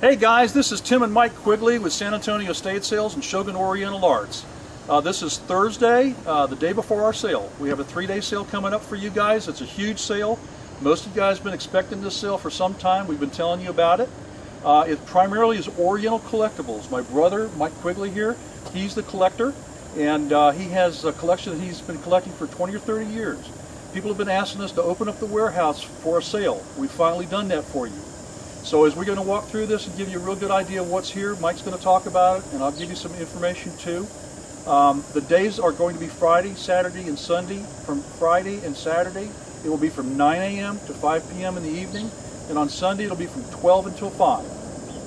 Hey guys, this is Tim and Mike Quigley with San Antonio Estate Sales and Shogun Oriental Arts. This is Thursday, the day before our sale. We have a 3-day sale coming up for you guys. It's a huge sale. Most of you guys have been expecting this sale for some time. We've been telling you about it. It primarily is Oriental collectibles. My brother, Mike Quigley here, he's the collector, and he has a collection that he's been collecting for 20 or 30 years. People have been asking us to open up the warehouse for a sale. We've finally done that for you. So as we're going to walk through this and give you a real good idea of what's here, Mike's going to talk about it, and I'll give you some information too. The days are going to be Friday, Saturday, and Sunday. From Friday and Saturday, it will be from 9 a.m. to 5 p.m. in the evening, and on Sunday it'll be from 12 until 5.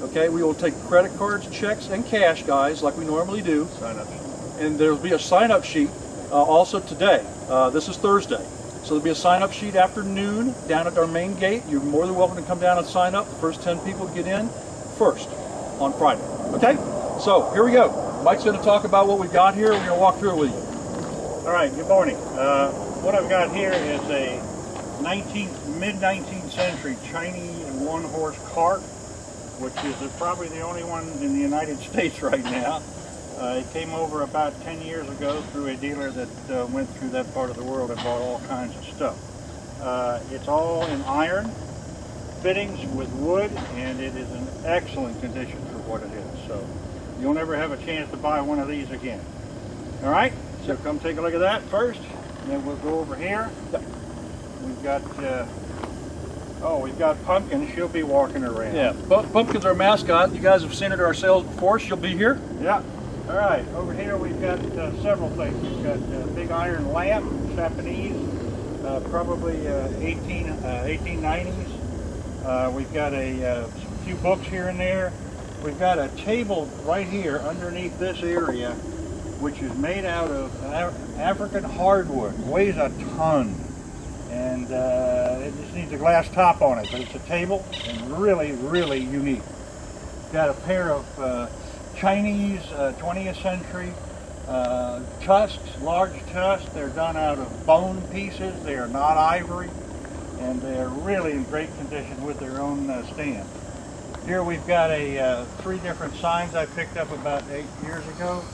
Okay, we will take credit cards, checks, and cash, guys, like we normally do. Sign up sheet. And there'll be a sign-up sheet also today. This is Thursday. So there'll be a sign-up sheet after noon down at our main gate. You're more than welcome to come down and sign up. The first 10 people get in first on Friday. Okay? So here we go. Mike's going to talk about what we've got here. We're going to walk through it with you. All right, good morning. What I've got here is a mid-19th century Chinese one-horse cart, which is probably the only one in the United States right now. It came over about 10 years ago through a dealer that went through that part of the world and bought all kinds of stuff. It's all in iron fittings with wood, and it is in excellent condition for what it is. So you'll never have a chance to buy one of these again. All right, so come take a look at that first, and then we'll go over here. We've got we've got Pumpkin. She'll be walking around. Yeah, Pumpkin's our mascot. You guys have seen her at our sales before. She'll be here. Yeah. All right, over here we've got several things. We've got a big iron lamp, Japanese, probably 1890s. We've got a few books here and there. We've got a table right here underneath this area, which is made out of African hardwood. It weighs a ton, and it just needs a glass top on it, but it's a table and really, really unique. Got a pair of Chinese 20th century tusks, large tusks. They're done out of bone pieces. They are not ivory, and they're really in great condition with their own stand. Here we've got 3 different signs I picked up about 8 years ago.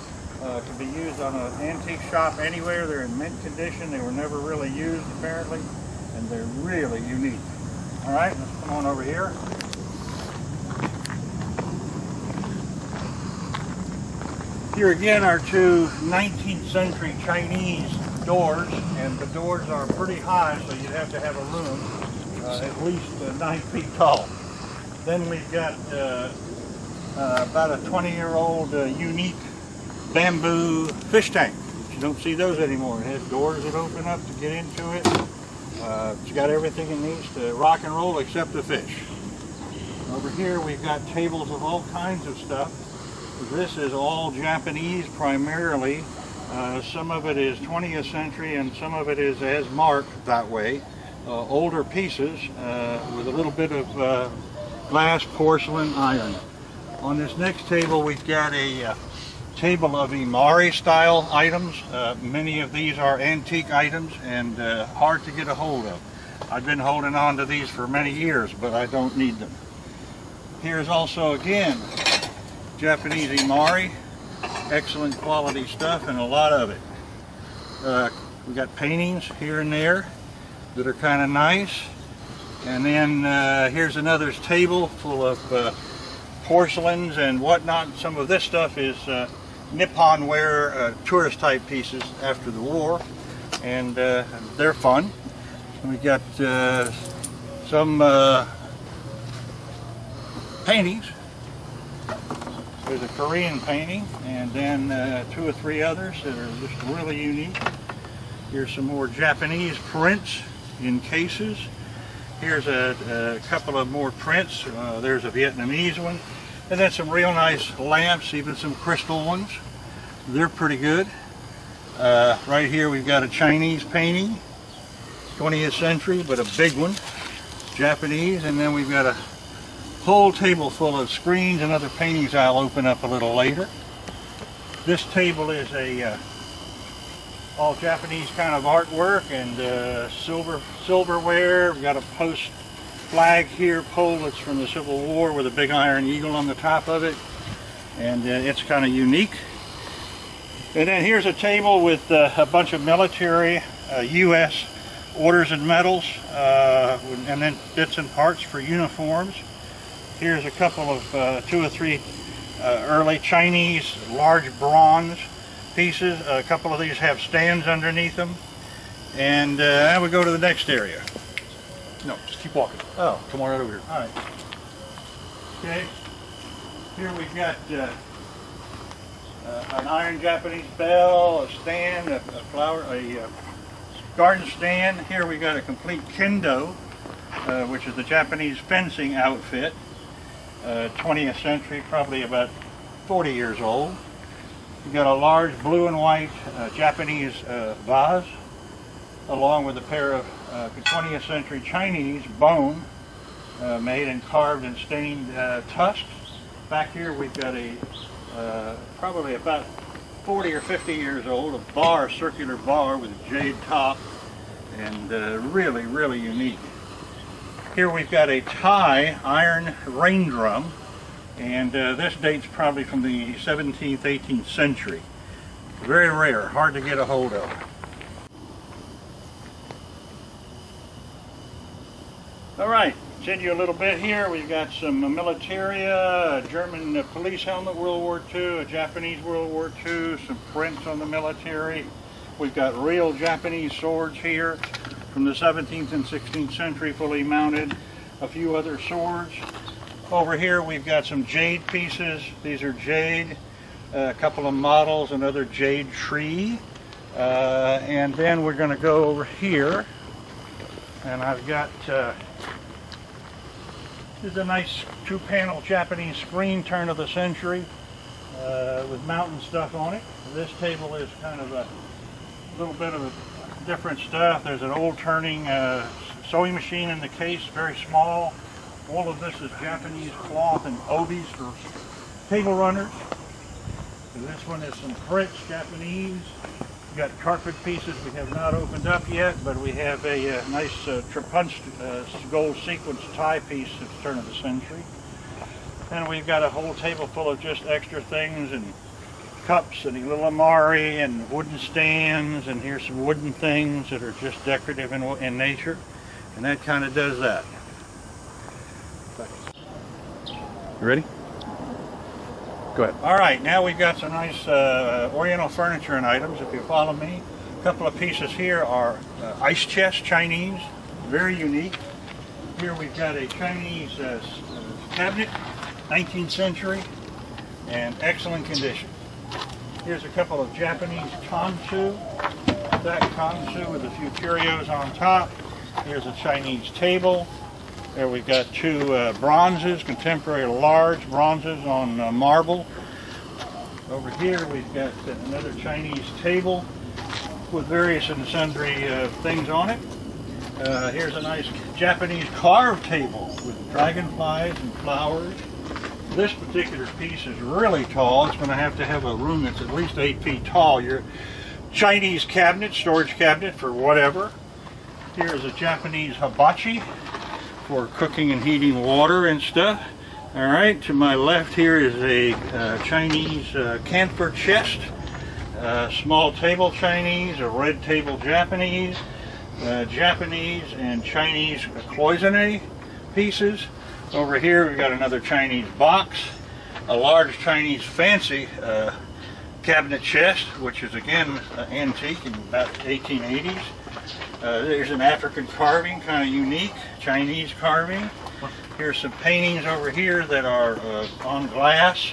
Can be used on an antique shop anywhere. They're in mint condition. They were never really used apparently, and they're really unique. All right, let's come on over here. Here again are 2 19th century Chinese doors, and the doors are pretty high, so you'd have to have a room at least 9 feet tall. Then we've got about a 20-year-old unique bamboo fish tank. You don't see those anymore. It has doors that open up to get into it. It's got everything it needs to rock and roll except the fish. Over here we've got tables of all kinds of stuff. This is all Japanese primarily. Some of it is 20th century and some of it is as marked that way. Older pieces with a little bit of glass, porcelain, iron. On this next table we've got a table of Imari style items. Many of these are antique items and hard to get a hold of. I've been holding on to these for many years, but I don't need them. Here's also again Japanese Imari, excellent quality stuff, and a lot of it. We got paintings here and there that are kind of nice, and then here's another table full of porcelains and whatnot. Some of this stuff is Nippon ware tourist type pieces after the war, and they're fun. We got some paintings. There's a Korean painting, and then 2 or 3 others that are just really unique. Here's some more Japanese prints in cases. Here's a couple of more prints. There's a Vietnamese one, and then some real nice lamps, even some crystal ones. They're pretty good. Right here we've got a Chinese painting, 20th century, but a big one, Japanese, and then we've got a whole table full of screens and other paintings I'll open up a little later. This table is a all Japanese kind of artwork and silverware. We've got a flag here, pole that's from the Civil War with a big iron eagle on the top of it, and it's kind of unique. And then here's a table with a bunch of military U.S. orders and medals, and then bits and parts for uniforms. Here's a couple of 2 or 3 early Chinese large bronze pieces. A couple of these have stands underneath them. And now we go to the next area. No, just keep walking. Oh, come on right over here. All right. Okay. Here we've got an iron Japanese bell, a stand, a garden stand. Here we got a complete kendo, which is the Japanese fencing outfit. 20th century, probably about 40 years old. We've got a large blue and white Japanese vase, along with a pair of 20th century Chinese bone made and carved and stained tusks. Back here we've got a probably about 40 or 50 years old, a bar, circular bar with a jade top, and really, really unique. Here we've got a Thai iron rain drum, and this dates probably from the 17th, 18th century. Very rare, hard to get a hold of. All right, continue a little bit here. We've got some militaria, a German police helmet, World War II, a Japanese World War II, some prints on the military. We've got real Japanese swords here from the 17th and 16th century, fully mounted. A few other swords. Over here we've got some jade pieces. These are jade, a couple of models, another jade tree. And then we're going to go over here, and I've got this is a nice 2-panel Japanese screen, turn of the century, with mountain stuff on it. This table is kind of a little bit of a different stuff. There's an old turning sewing machine in the case, very small. All of this is Japanese cloth and obies for table runners. This one is some prints, Japanese. We've got carpet pieces we have not opened up yet, but we have a nice trepunched gold sequence tie piece at the turn of the century. And we've got a whole table full of just extra things, and cups and little amari and wooden stands, and here's some wooden things that are just decorative in nature, and that kind of does that. You ready? Go ahead. All right, now we've got some nice Oriental furniture and items, if you follow me. A couple of pieces here are ice chest, Chinese, very unique. Here we've got a Chinese cabinet, 19th century, and excellent condition. Here's a couple of Japanese tansu, that tansu with a few curios on top. Here's a Chinese table. There we've got 2 bronzes, contemporary large bronzes on marble. Over here we've got another Chinese table with various and sundry things on it. Here's a nice Japanese carved table with dragonflies and flowers. This particular piece is really tall. It's going to have a room that's at least 8 feet tall. Your Chinese cabinet, storage cabinet for whatever. Here's a Japanese hibachi for cooking and heating water and stuff. All right, to my left here is a Chinese camphor chest, small table Chinese, a red table Japanese, Japanese and Chinese cloisonne pieces. Over here we've got another Chinese box, a large Chinese fancy cabinet chest, which is again antique in about 1880s. There's an African carving, kind of unique, Chinese carving. Here's some paintings over here that are on glass,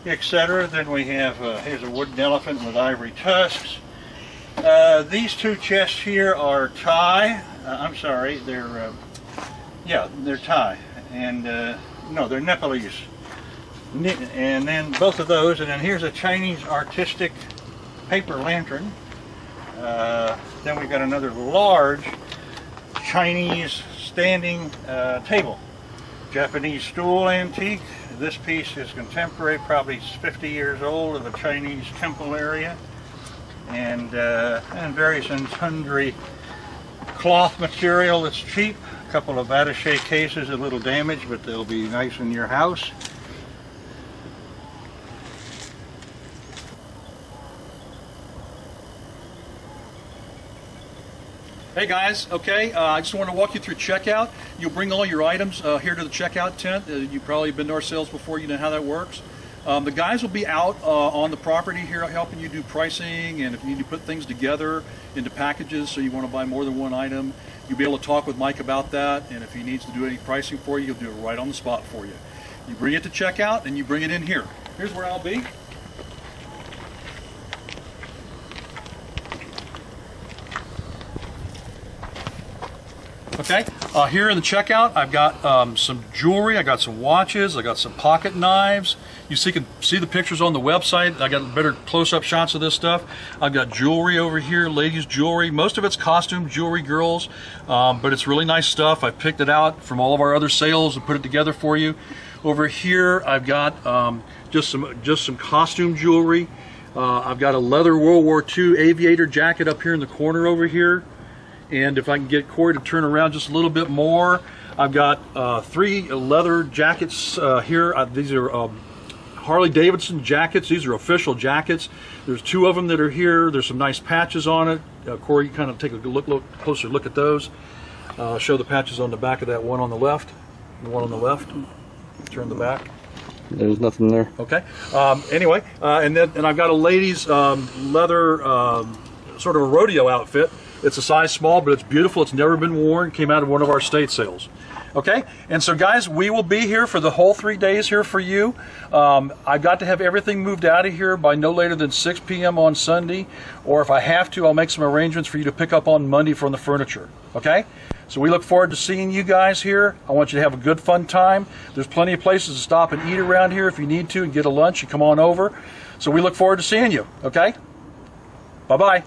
etc. Then we have, here's a wooden elephant with ivory tusks. These 2 chests here are Thai. I'm sorry, they're Thai. And, no, they're Nepalese. And then both of those, and then here's a Chinese artistic paper lantern. Then we've got another large Chinese standing table. Japanese stool antique. This piece is contemporary, probably 50 years old, of a Chinese temple area. And various and sundry cloth material that's cheap. couple of attaché cases, a little damaged, but they'll be nice in your house. Hey guys, okay, I just want to walk you through checkout. You'll bring all your items here to the checkout tent. You've probably been to our sales before, you know how that works. The guys will be out on the property here helping you do pricing, and if you need to put things together into packages so you want to buy more than one item, you'll be able to talk with Mike about that, and if he needs to do any pricing for you, he'll do it right on the spot for you. You bring it to checkout and you bring it in here. Here's where I'll be. Okay, here in the checkout, I've got some jewelry, I got some watches, I got some pocket knives. You can see the pictures on the website. I got better close-up shots of this stuff. I've got jewelry over here, ladies' jewelry. Most of it's costume jewelry, girls, but it's really nice stuff. I picked it out from all of our other sales and put it together for you. Over here, I've got just some costume jewelry. I've got a leather World War II aviator jacket up here in the corner over here. And if I can get Corey to turn around just a little bit more, I've got 3 leather jackets here. These are Harley Davidson jackets. These are official jackets. There's 2 of them that are here. There's some nice patches on it. Corey, kind of take a closer look at those. Show the patches on the back of that one on the left. The one on the left. Turn the back. There's nothing there. Okay. Anyway, and I've got a ladies' leather sort of a rodeo outfit. It's a size small, but it's beautiful. It's never been worn. Came out of one of our state sales. Okay, and so guys, we will be here for the whole 3 days here for you. I've got to have everything moved out of here by no later than 6 p.m. on Sunday, or if I have to, I'll make some arrangements for you to pick up on Monday from the furniture. Okay, so we look forward to seeing you guys here. I want you to have a good, fun time. There's plenty of places to stop and eat around here if you need to and get a lunch. You come on over. So we look forward to seeing you. Okay, bye-bye.